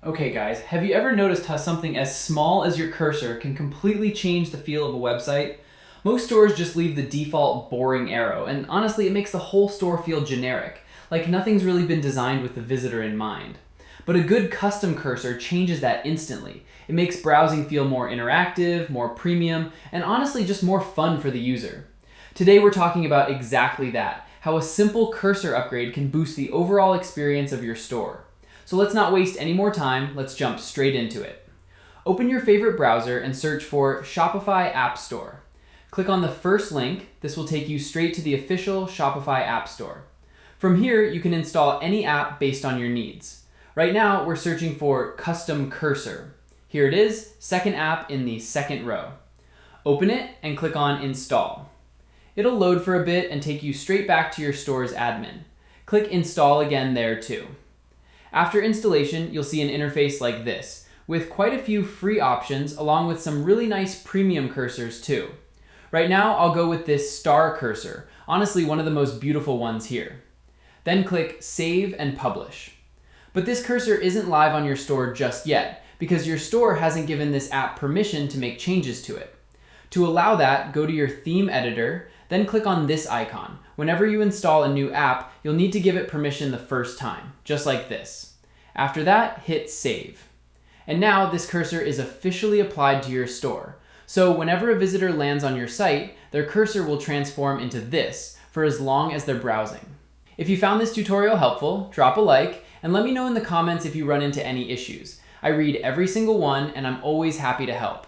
Okay guys, have you ever noticed how something as small as your cursor can completely change the feel of a website? Most stores just leave the default boring arrow, and honestly it makes the whole store feel generic, like nothing's really been designed with the visitor in mind. But a good custom cursor changes that instantly. It makes browsing feel more interactive, more premium, and honestly just more fun for the user. Today we're talking about exactly that, how a simple cursor upgrade can boost the overall experience of your store. So let's not waste any more time, let's jump straight into it. Open your favorite browser and search for Shopify App Store. Click on the first link. This will take you straight to the official Shopify App Store. From here, you can install any app based on your needs. Right now, we're searching for Custom Cursor. Here it is, second app in the second row. Open it and click on Install. It'll load for a bit and take you straight back to your store's admin. Click Install again there too. After installation, you'll see an interface like this, with quite a few free options along with some really nice premium cursors too. Right now, I'll go with this star cursor, honestly one of the most beautiful ones here. Then click Save and Publish. But this cursor isn't live on your store just yet, because your store hasn't given this app permission to make changes to it. To allow that, go to your theme editor, then click on this icon. Whenever you install a new app, you'll need to give it permission the first time, just like this. After that, hit Save. And now this cursor is officially applied to your store. So whenever a visitor lands on your site, their cursor will transform into this for as long as they're browsing. If you found this tutorial helpful, drop a like and let me know in the comments if you run into any issues. I read every single one and I'm always happy to help.